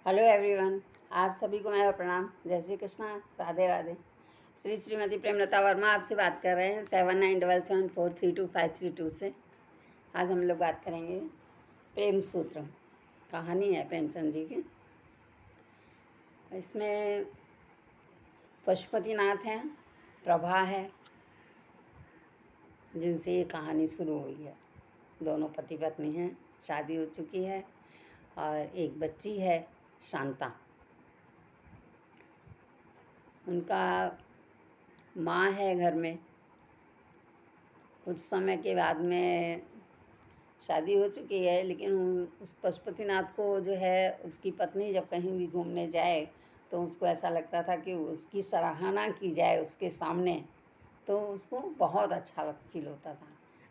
Hello everyone. आप सभी को मेरा प्रणाम। जय श्री कृष्णा, राधे राधे। श्री श्रीमती प्रेमलता वर्मा आपसे बात कर रहे हैं 7977432532 से। आज हम लोग बात करेंगे प्रेम सूत्र, कहानी है प्रेमचंद जी की। इसमें पशुपतिनाथ हैं, प्रभा है, जिनसे ये कहानी शुरू हुई है। दोनों पति पत्नी हैं, शादी हो चुकी है और एक बच्ची है, शांता। उनका माँ है घर में। कुछ समय के बाद में शादी हो चुकी है, लेकिन उस पशुपतिनाथ को जो है, उसकी पत्नी जब कहीं भी घूमने जाए तो उसको ऐसा लगता था कि उसकी सराहना की जाए उसके सामने, तो उसको बहुत अच्छा फील होता था।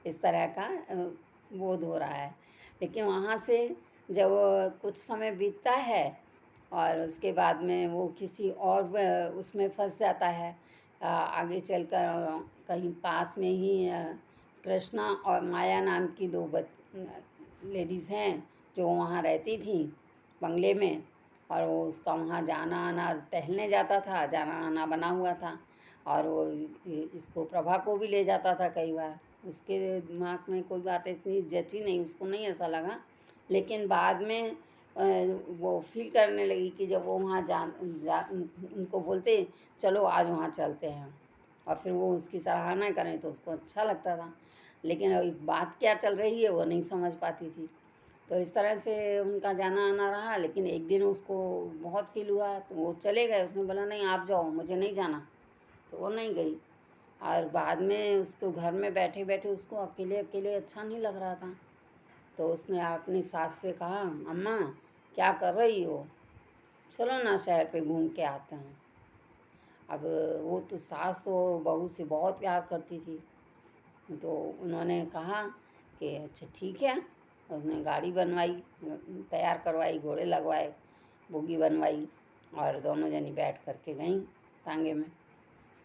इस तरह का बोध हो रहा है। लेकिन वहाँ से जब कुछ समय बीतता है और उसके बाद में वो किसी और उसमें फंस जाता है। आगे चलकर कहीं पास में ही कृष्णा और माया नाम की दो लेडीज़ हैं जो वहाँ रहती थी बंगले में, और वो उसका वहाँ जाना आना, टहलने जाता था, जाना आना बना हुआ था। और वो इसको प्रभा को भी ले जाता था कई बार। उसके दिमाग में कोई बात इतनी जची नहीं, उसको नहीं ऐसा लगा। लेकिन बाद में वो फील करने लगी कि जब वो वहाँ उनको बोलते चलो आज वहाँ चलते हैं, और फिर वो उसकी सराहना करें तो उसको अच्छा लगता था। लेकिन बात क्या चल रही है वो नहीं समझ पाती थी। तो इस तरह से उनका जाना आना रहा। लेकिन एक दिन उसको बहुत फील हुआ तो वो चले गए। उसने बोला नहीं आप जाओ, मुझे नहीं जाना। तो वो नहीं गई। और बाद में उसको घर में बैठे बैठे उसको अकेले अकेले अच्छा नहीं लग रहा था। तो उसने अपनी सास से कहा, अम्मा क्या कर रही हो, चलो ना शहर पे घूम के आते हैं। अब वो तो सास तो बहू से बहुत प्यार करती थी। तो उन्होंने कहा कि अच्छा ठीक है। उसने गाड़ी बनवाई, तैयार करवाई, घोड़े लगवाए, बोगी बनवाई, और दोनों जनी बैठ करके गईं टांगे में।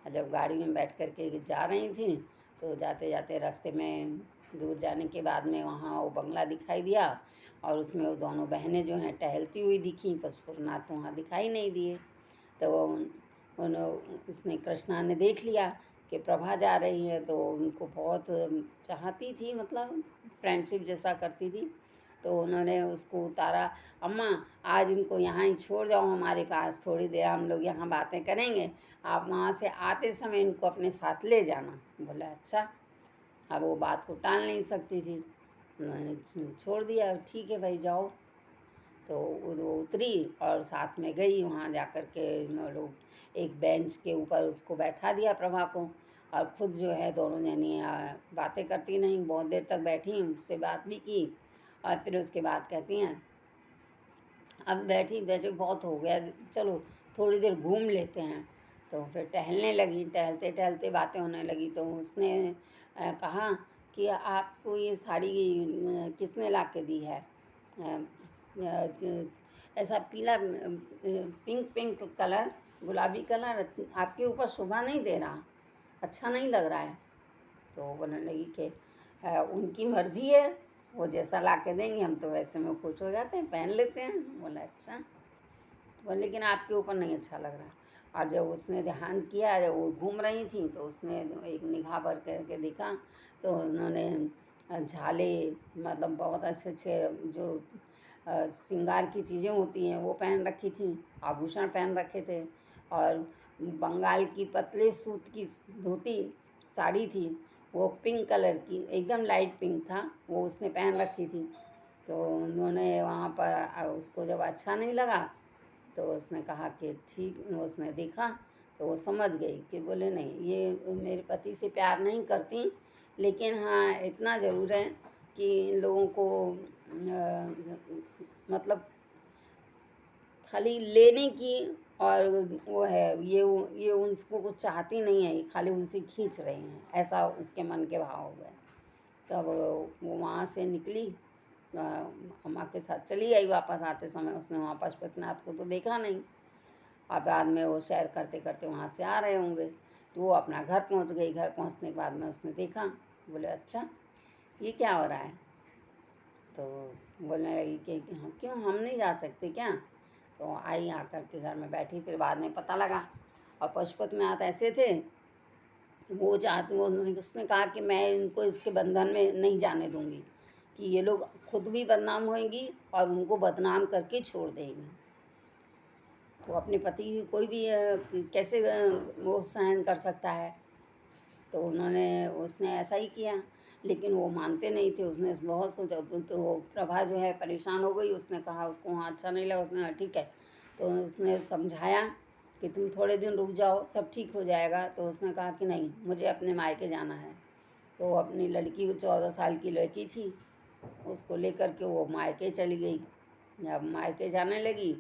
और जब गाड़ी में बैठ करके जा रही थी तो जाते जाते रास्ते में दूर जाने के बाद में वहाँ वो बंगला दिखाई दिया, और उसमें वो दोनों बहनें जो हैं टहलती हुई दिखी। पशुपतिनाथ तो वहाँ दिखाई नहीं दिए। तो उसने कृष्णा ने देख लिया कि प्रभा जा रही है, तो उनको बहुत चाहती थी, मतलब फ्रेंडशिप जैसा करती थी। तो उन्होंने उसको उतारा, अम्मा आज इनको यहाँ ही छोड़ जाओ हमारे पास, थोड़ी देर हम लोग यहाँ बातें करेंगे, आप वहाँ से आते समय इनको अपने साथ ले जाना। बोला अच्छा। अब वो बात को टाल नहीं सकती थी, उन्होंने छोड़ दिया, ठीक है भाई जाओ। तो वो उतरी और साथ में गई। वहाँ जा कर के लोग एक बेंच के ऊपर उसको बैठा दिया प्रभा को, और खुद जो है दोनों जनी बातें करती नहीं, बहुत देर तक बैठी, उससे बात भी की। और फिर उसके बाद कहती हैं अब बैठी बैठे बहुत हो गया, चलो थोड़ी देर घूम लेते हैं। तो फिर टहलने लगी, टहलते टहलते बातें होने लगी। तो उसने कहा कि आपको ये साड़ी किसने ला के दी है, ऐसा पीला पिंक पिंक कलर, गुलाबी कलर आपके ऊपर शोभा नहीं दे रहा, अच्छा नहीं लग रहा है। तो बोलने लगी कि उनकी मर्जी है, वो जैसा ला के देंगे हम तो वैसे में खुश हो जाते हैं, पहन लेते हैं। बोला अच्छा। बोले लेकिन आपके ऊपर नहीं अच्छा लग रहा। और जब उसने ध्यान किया, जब वो घूम रही थी तो उसने एक निगाह भर करके देखा, तो उन्होंने झाले, मतलब बहुत अच्छे अच्छे जो श्रृंगार की चीज़ें होती हैं वो पहन रखी थी, आभूषण पहन रखे थे। और बंगाल की पतले सूत की धोती साड़ी थी, वो पिंक कलर की, एकदम लाइट पिंक था, वो उसने पहन रखी थी। तो उन्होंने वहाँ पर उसको जब अच्छा नहीं लगा तो उसने कहा कि ठीक, उसने देखा तो वो समझ गई कि बोले नहीं ये मेरे पति से प्यार नहीं करती, लेकिन हाँ इतना ज़रूर है कि इन लोगों को मतलब खाली लेने की और वो है, ये उनको कुछ चाहती नहीं है, ये खाली उनसे खींच रहे हैं, ऐसा उसके मन के भाव हो गए। तब वो वहाँ से निकली, अम्मा के साथ चली आई। वापस आते समय उसने वहाँ पशुपतिनाथ को तो देखा नहीं, और बाद में वो सैर करते करते वहाँ से आ रहे होंगे, तो वो अपना घर पहुँच गई। घर पहुँचने के बाद में उसने देखा, बोले अच्छा ये क्या हो रहा है। तो बोलने लगी कि हाँ, क्यों हम नहीं जा सकते क्या। तो आई, आकर के घर में बैठी। फिर बाद में पता लगा, और पशुपतिनाथ ऐसे थे, वो चाहते वो उसने कहा कि मैं इनको इसके बंधन में नहीं जाने दूंगी, कि ये लोग खुद भी बदनाम होंगी और उनको बदनाम करके छोड़ देंगी। तो अपने पति कोई भी कैसे वो सहन कर सकता है। तो उसने ऐसा ही किया, लेकिन वो मानते नहीं थे। उसने बहुत सोचा, तो वो प्रभा जो है परेशान हो गई। उसने कहा, उसको वहाँ अच्छा नहीं लगा। उसने कहा ठीक है। तो उसने समझाया कि तुम थोड़े दिन रुक जाओ, सब ठीक हो जाएगा। तो उसने कहा कि नहीं, मुझे अपने मायके जाना है। तो अपनी लड़की, 14 साल की लड़की थी, उसको लेकर के वो मायके चली गई। जब मायके जाने लगी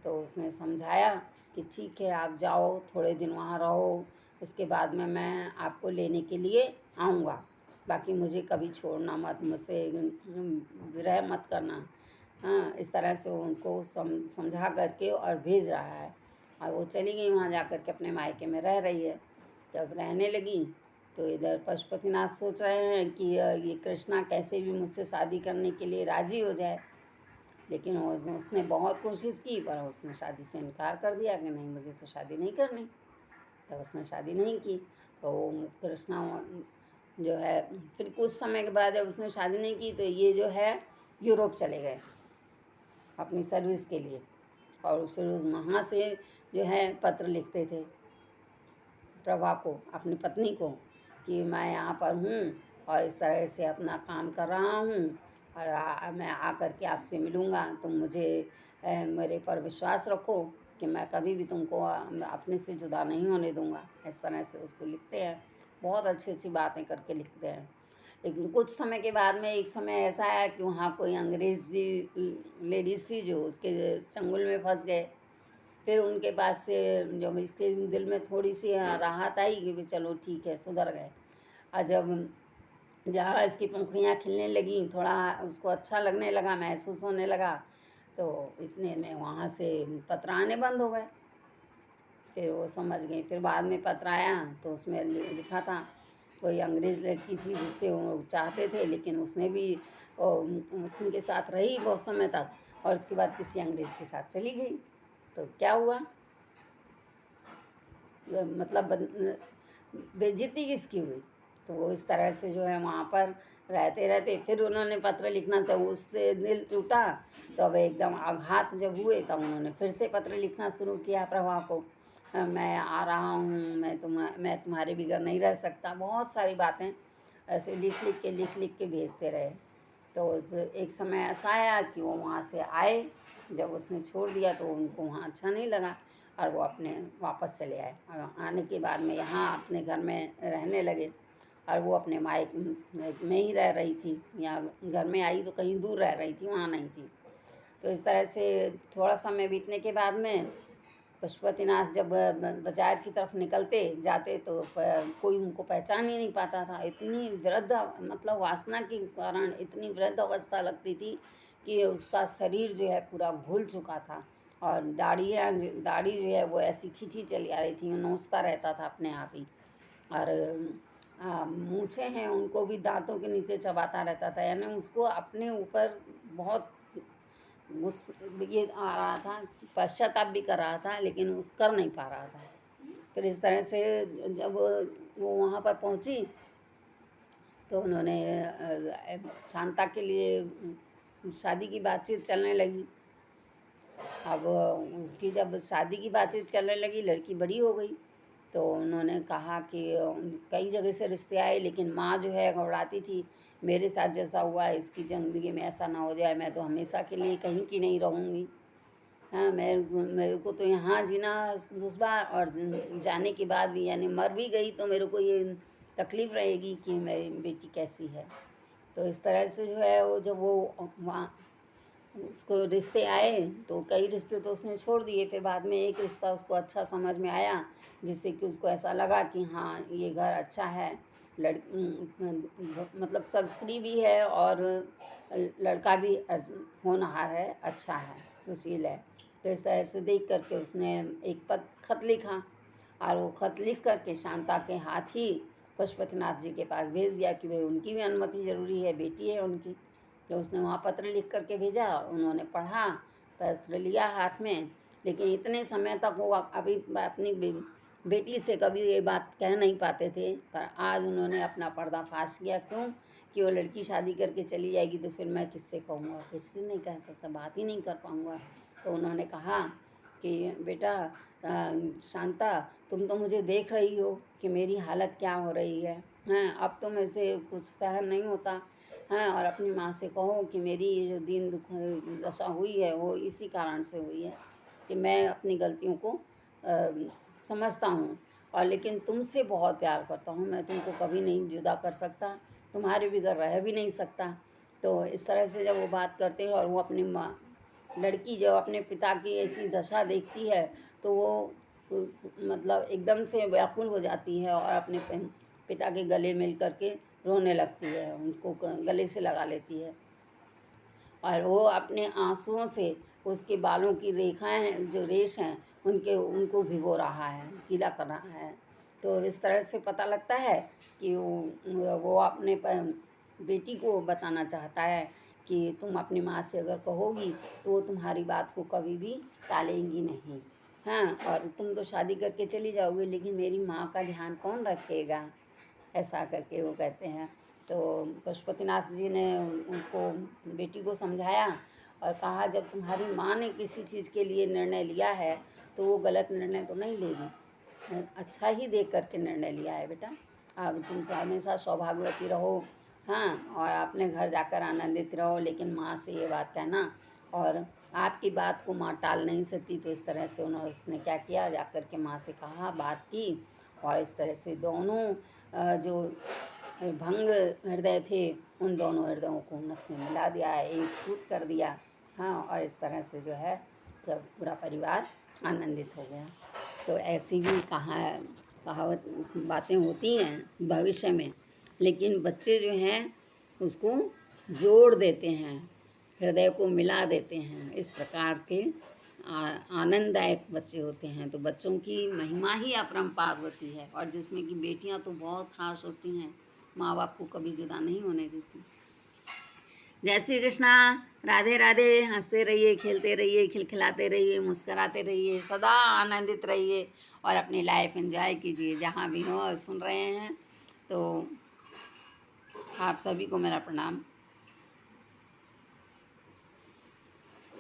तो उसने समझाया कि ठीक है, आप जाओ, थोड़े दिन वहाँ रहो, उसके बाद में मैं आपको लेने के लिए आऊँगा, बाकी मुझे कभी छोड़ना मत, मुझसे विरह मत करना। हाँ, इस तरह से उनको समझा करके और भेज रहा है। और वो चली गई, वहाँ जा कर के अपने मायके में रह रही है। जब रहने लगी तो इधर पशुपतिनाथ सोच रहे हैं कि ये कृष्णा कैसे भी मुझसे शादी करने के लिए राज़ी हो जाए। लेकिन उसने बहुत कोशिश की, पर उसने शादी से इनकार कर दिया कि नहीं, मुझे तो शादी नहीं करनी। तो उसने शादी नहीं की। तो कृष्णा जो है, फिर कुछ समय के बाद जब उसने शादी नहीं की तो ये जो है यूरोप चले गए अपनी सर्विस के लिए। और फिर वहाँ से जो है पत्र लिखते थे प्रभा को, अपनी पत्नी को, कि मैं यहाँ पर हूँ और इस तरह से अपना काम कर रहा हूँ, और मैं आकर के आपसे मिलूँगा। तुम मुझे मेरे पर विश्वास रखो कि मैं कभी भी तुमको अपने से जुदा नहीं होने दूँगा। इस तरह से उसको लिखते हैं, बहुत अच्छी अच्छी बातें करके लिखते हैं। लेकिन कुछ समय के बाद में एक समय ऐसा आया कि वहाँ कोई अंग्रेज़ी लेडीज़ थी जो उसके चंगुल में फंस गए। फिर उनके पास से जब इसके दिल में थोड़ी सी राहत आई कि भी चलो ठीक है, सुधर गए। और जब जहाँ इसकी पंखुड़ियाँ खिलने लगीं, थोड़ा उसको अच्छा लगने लगा, महसूस होने लगा, तो इतने में वहाँ से पत्र आने बंद हो गए। फिर वो समझ गई। फिर बाद में पत्र आया तो उसमें लिखा था, कोई अंग्रेज़ लड़की थी जिससे वो चाहते थे, लेकिन उसने भी उनके साथ रही बहुत समय तक, और उसके बाद किसी अंग्रेज़ के साथ चली गई। तो क्या हुआ, मतलब बेइज्जती किसकी हुई। तो वो इस तरह से जो है वहाँ पर रहते रहते फिर उन्होंने पत्र लिखना चाहा, उससे दिल टूटा। तो अब एकदम आघात जब हुए तब उन्होंने फिर से पत्र लिखना शुरू किया प्रभा को, मैं आ रहा हूँ, मैं तुम्हारे बगैर नहीं रह सकता। बहुत सारी बातें ऐसे लिख लिख के भेजते रहे। तो एक समय ऐसा आया कि वो वहाँ से आए। जब उसने छोड़ दिया तो उनको वहाँ अच्छा नहीं लगा और वो अपने वापस चले आए। और आने के बाद में यहाँ अपने घर में रहने लगे, और वो अपने मायके में ही रह रही थी। यहाँ घर में आई तो कहीं दूर रह रही थी, वहाँ नहीं थी। तो इस तरह से थोड़ा समय बीतने के बाद में पशुपतिनाथ जब बाजार की तरफ निकलते जाते तो कोई उनको पहचान ही नहीं पाता था। इतनी वृद्ध, मतलब वासना के कारण इतनी वृद्ध अवस्था लगती थी कि उसका शरीर जो है पूरा घुल चुका था, और दाढ़ी जो है वो ऐसी खींची चली आ रही थी, नोचता रहता था अपने आप ही। और मूँछें हैं उनको भी दांतों के नीचे चबाता रहता था, यानी उसको अपने ऊपर बहुत ये आ रहा था, पश्चाताप भी कर रहा था, लेकिन कर नहीं पा रहा था। फिर इस तरह से जब वो वहाँ पर पहुँची तो उन्होंने शांता के लिए शादी की बातचीत चलने लगी। अब उसकी जब शादी की बातचीत चलने लगी, लड़की बड़ी हो गई, तो उन्होंने कहा कि कई जगह से रिश्ते आए, लेकिन माँ जो है घबराती थी, मेरे साथ जैसा हुआ है इसकी ज़िंदगी में ऐसा ना हो जाए, मैं तो हमेशा के लिए कहीं की नहीं रहूँगी। हाँ, मेरे को तो यहाँ जीना दुश्वार, और जाने के बाद भी, यानी मर भी गई तो मेरे को ये तकलीफ़ रहेगी कि मेरी बेटी कैसी है। तो इस तरह से जो है वो जब वो वहाँ उसको रिश्ते आए तो कई रिश्ते तो उसने छोड़ दिए। फिर बाद में एक रिश्ता उसको अच्छा समझ में आया, जिससे कि उसको ऐसा लगा कि हाँ, ये घर अच्छा है, मतलब सब स्त्री भी है और लड़का भी होनहार है, अच्छा है, सुशील है। तो इस तरह से देख करके उसने एक खत लिखा, और वो खत लिख करके शांता के हाथ ही पशुपतिनाथ जी के पास भेज दिया कि भाई उनकी भी अनुमति ज़रूरी है, बेटी है उनकी। तो उसने वहाँ पत्र लिख करके भेजा, उन्होंने पढ़ा, पत्र लिया हाथ में, लेकिन इतने समय तक वो अभी अपनी बेटी से कभी ये बात कह नहीं पाते थे, पर आज उन्होंने अपना पर्दाफाश किया। क्यों? कि वो लड़की शादी करके चली जाएगी तो फिर मैं किससे कहूँगा, किससे नहीं कह सकता, बात ही नहीं कर पाऊँगा। तो उन्होंने कहा कि बेटा शांता, तुम तो मुझे देख रही हो कि मेरी हालत क्या हो रही है, हैं, अब तो मेरे से कुछ सहन नहीं होता, हैं, और अपनी माँ से कहो कि मेरी ये जो दीन दुख दशा हुई है वो इसी कारण से हुई है कि मैं अपनी गलतियों को समझता हूँ, और लेकिन तुमसे बहुत प्यार करता हूँ, मैं तुमको कभी नहीं जुदा कर सकता, तुम्हारे बगैर रह भी नहीं सकता। तो इस तरह से जब वो बात करते हैं और वो अपनी माँ लड़की जब अपने पिता की ऐसी दशा देखती है तो वो मतलब एकदम से व्याकुल हो जाती है और अपने पिता के गले मिल करके रोने लगती है, उनको गले से लगा लेती है, और वो अपने आंसुओं से उसके बालों की रेखाएं हैं, जो रेश हैं, उनको भिगो रहा है, गीला कर रहा है। तो इस तरह से पता लगता है कि वो अपने बेटी को बताना चाहता है कि तुम अपनी माँ से अगर कहोगी तो वो तुम्हारी बात को कभी भी टालेंगी नहीं, हाँ, और तुम तो शादी करके चली जाओगी, लेकिन मेरी माँ का ध्यान कौन रखेगा, ऐसा करके वो कहते हैं। तो पशुपतिनाथ जी ने उसको बेटी को समझाया और कहा, जब तुम्हारी माँ ने किसी चीज़ के लिए निर्णय लिया है तो वो गलत निर्णय तो नहीं लेगी, अच्छा ही देख करके निर्णय लिया है बेटा। अब तुम हमेशा सौभाग्यवती रहो, हाँ, और अपने घर जाकर आनंदित रहो, लेकिन माँ से ये बात कहना, और आपकी बात को माँ टाल नहीं सकती। तो इस तरह से उसने क्या किया, जाकर के माँ से कहा, बात की, और इस तरह से दोनों जो भंग हृदय थे उन दोनों हृदयों को उसने मिला दिया, एक सूत कर दिया, हाँ, और इस तरह से जो है सब पूरा परिवार आनंदित हो गया। तो ऐसी भी कहावत बातें होती हैं भविष्य में, लेकिन बच्चे जो हैं उसको जोड़ देते हैं, हृदय को मिला देते हैं, इस प्रकार के आनंददायक बच्चे होते हैं। तो बच्चों की महिमा ही अपरंपार होती है, और जिसमें कि बेटियां तो बहुत खास होती हैं, माँ बाप को कभी जुदा नहीं होने देती। जय श्री कृष्णा। राधे राधे। हंसते रहिए, खेलते रहिए, खिलखिलाते रहिए, मुस्कराते रहिए, सदा आनंदित रहिए और अपनी लाइफ एंजॉय कीजिए। जहाँ भी हो सुन रहे हैं तो आप सभी को मेरा प्रणाम।